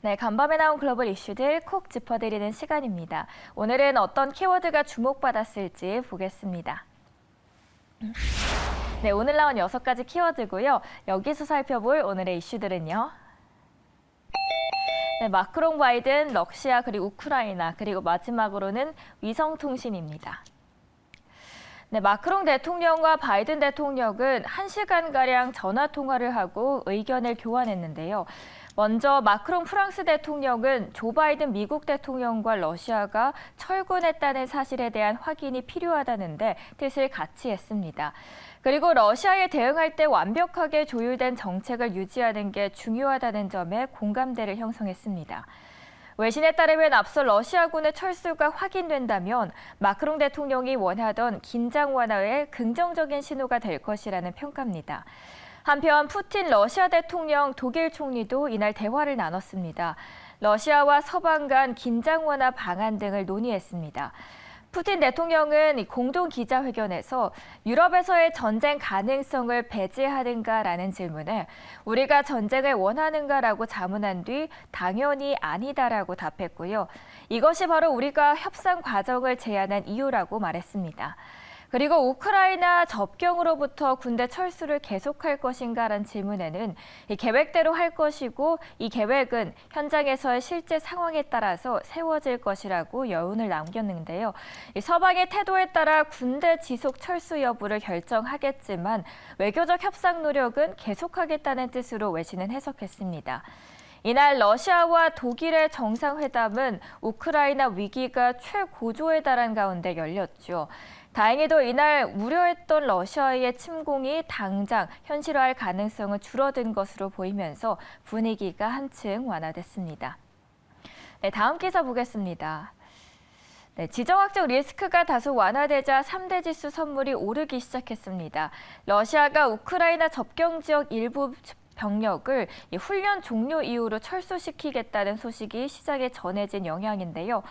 네, 간밤에 나온 글로벌 이슈들 콕 짚어드리는 시간입니다. 오늘은 어떤 키워드가 주목받았을지 보겠습니다. 네, 오늘 나온 6가지 키워드고요. 여기서 살펴볼 오늘의 이슈들은요. 네, 마크롱, 바이든, 러시아, 그리고 우크라이나, 그리고 마지막으로는 위성통신입니다. 네, 마크롱 대통령과 바이든 대통령은 1시간가량 전화통화를 하고 의견을 교환했는데요. 먼저 마크롱 프랑스 대통령은 조 바이든 미국 대통령과 러시아가 철군했다는 사실에 대한 확인이 필요하다는데 뜻을 같이 했습니다. 그리고 러시아에 대응할 때 완벽하게 조율된 정책을 유지하는 게 중요하다는 점에 공감대를 형성했습니다. 외신에 따르면 앞서 러시아군의 철수가 확인된다면 마크롱 대통령이 원하던 긴장 완화에 긍정적인 신호가 될 것이라는 평가입니다. 한편 푸틴 러시아 대통령, 독일 총리도 이날 대화를 나눴습니다. 러시아와 서방 간 긴장 완화 방안 등을 논의했습니다. 푸틴 대통령은 공동 기자회견에서 유럽에서의 전쟁 가능성을 배제하는가라는 질문에 우리가 전쟁을 원하는가라고 자문한 뒤 당연히 아니다라고 답했고요. 이것이 바로 우리가 협상 과정을 제안한 이유라고 말했습니다. 그리고 우크라이나 접경으로부터 군대 철수를 계속할 것인가라는 질문에는 계획대로 할 것이고 이 계획은 현장에서의 실제 상황에 따라서 세워질 것이라고 여운을 남겼는데요. 서방의 태도에 따라 군대 지속 철수 여부를 결정하겠지만 외교적 협상 노력은 계속하겠다는 뜻으로 외신은 해석했습니다. 이날 러시아와 독일의 정상회담은 우크라이나 위기가 최고조에 달한 가운데 열렸죠. 다행히도 이날 우려했던 러시아의 침공이 당장 현실화할 가능성은 줄어든 것으로 보이면서 분위기가 한층 완화됐습니다. 네, 다음 기사 보겠습니다. 네, 지정학적 리스크가 다소 완화되자 3대 지수 선물이 오르기 시작했습니다. 러시아가 우크라이나 접경 지역 일부 병력을 훈련 종료 이후로 철수시키겠다는 소식이 시장에 전해진 영향인데요.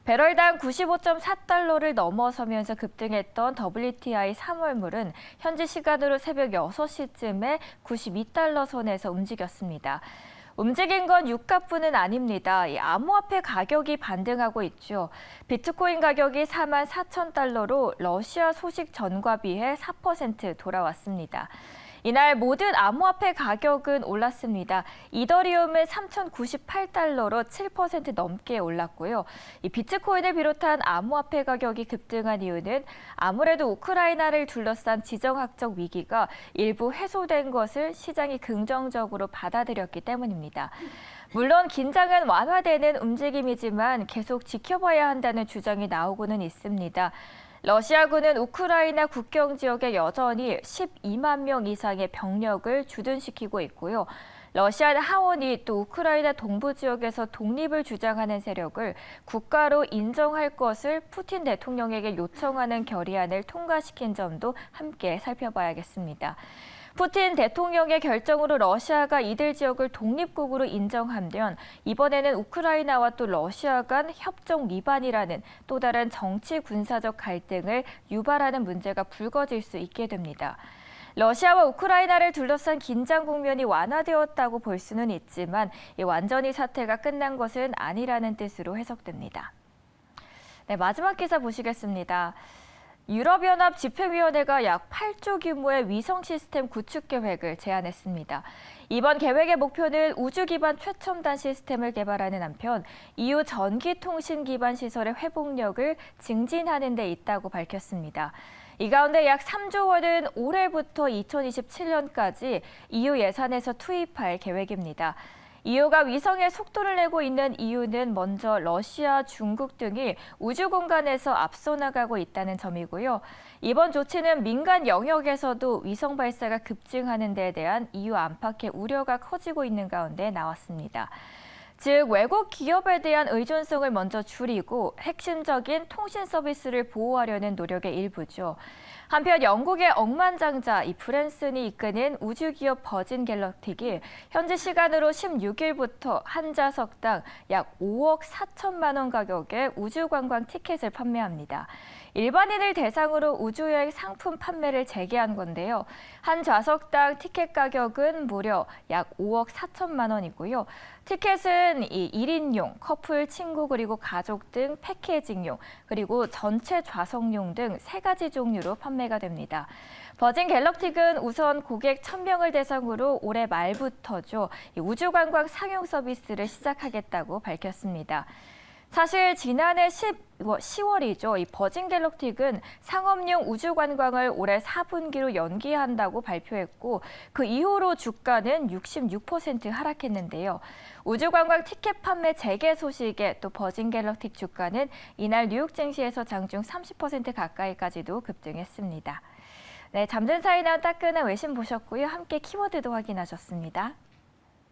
배럴당 95.4달러를 넘어서면서 급등했던 WTI 3월물은 현지 시간으로 새벽 6시쯤에 92달러 선에서 움직였습니다. 움직인 건 유가뿐은 아닙니다. 암호화폐 가격이 반등하고 있죠. 비트코인 가격이 44,000달러로 러시아 소식 전과 비해 4% 돌아왔습니다. 이날 모든 암호화폐 가격은 올랐습니다. 이더리움은 3,098달러로 7% 넘게 올랐고요. 이 비트코인을 비롯한 암호화폐 가격이 급등한 이유는 아무래도 우크라이나를 둘러싼 지정학적 위기가 일부 해소된 것을 시장이 긍정적으로 받아들였기 때문입니다. 물론 긴장은 완화되는 움직임이지만 계속 지켜봐야 한다는 주장이 나오고는 있습니다. 러시아군은 우크라이나 국경 지역에 여전히 12만 명 이상의 병력을 주둔시키고 있고요. 러시아 하원이 또 우크라이나 동부 지역에서 독립을 주장하는 세력을 국가로 인정할 것을 푸틴 대통령에게 요청하는 결의안을 통과시킨 점도 함께 살펴봐야겠습니다. 푸틴 대통령의 결정으로 러시아가 이들 지역을 독립국으로 인정하면 이번에는 우크라이나와 또 러시아 간 협정 위반이라는 또 다른 정치 군사적 갈등을 유발하는 문제가 불거질 수 있게 됩니다. 러시아와 우크라이나를 둘러싼 긴장 국면이 완화되었다고 볼 수는 있지만 완전히 사태가 끝난 것은 아니라는 뜻으로 해석됩니다. 네, 마지막 기사 보시겠습니다. 유럽연합 집행위원회가 약 8조 규모의 위성 시스템 구축 계획을 제안했습니다. 이번 계획의 목표는 우주 기반 최첨단 시스템을 개발하는 한편 EU 전기통신 기반 시설의 회복력을 증진하는 데 있다고 밝혔습니다. 이 가운데 약 3조 원은 올해부터 2027년까지 EU 예산에서 투입할 계획입니다. EU가 위성에 속도를 내고 있는 이유는 먼저 러시아, 중국 등이 우주 공간에서 앞서 나가고 있다는 점이고요. 이번 조치는 민간 영역에서도 위성 발사가 급증하는 데에 대한 EU 안팎의 우려가 커지고 있는 가운데 나왔습니다. 즉 외국 기업에 대한 의존성을 먼저 줄이고 핵심적인 통신 서비스를 보호하려는 노력의 일부죠. 한편 영국의 억만장자 브랜슨이 이끄는 우주기업 버진 갤럭틱이 현지 시간으로 16일부터 한 좌석당 약 5억 4천만 원 가격의 우주관광 티켓을 판매합니다. 일반인을 대상으로 우주여행 상품 판매를 재개한 건데요. 한 좌석당 티켓 가격은 무려 약 5억 4천만 원이고요. 티켓은 이 1인용, 커플, 친구 그리고 가족 등 패키징용, 그리고 전체 좌석용 등 3가지 종류로 판매가 됩니다. 버진 갤럭틱은 우선 고객 1,000명을 대상으로 올해 말부터죠, 우주관광 상용 서비스를 시작하겠다고 밝혔습니다. 사실 지난해 10월이죠. 이 버진 갤럭틱은 상업용 우주 관광을 올해 4분기로 연기한다고 발표했고 그 이후로 주가는 66% 하락했는데요. 우주 관광 티켓 판매 재개 소식에 또 버진 갤럭틱 주가는 이날 뉴욕 증시에서 장중 30% 가까이까지도 급등했습니다. 네, 잠든 사이 난 따끈한 외신 보셨고요. 함께 키워드도 확인하셨습니다.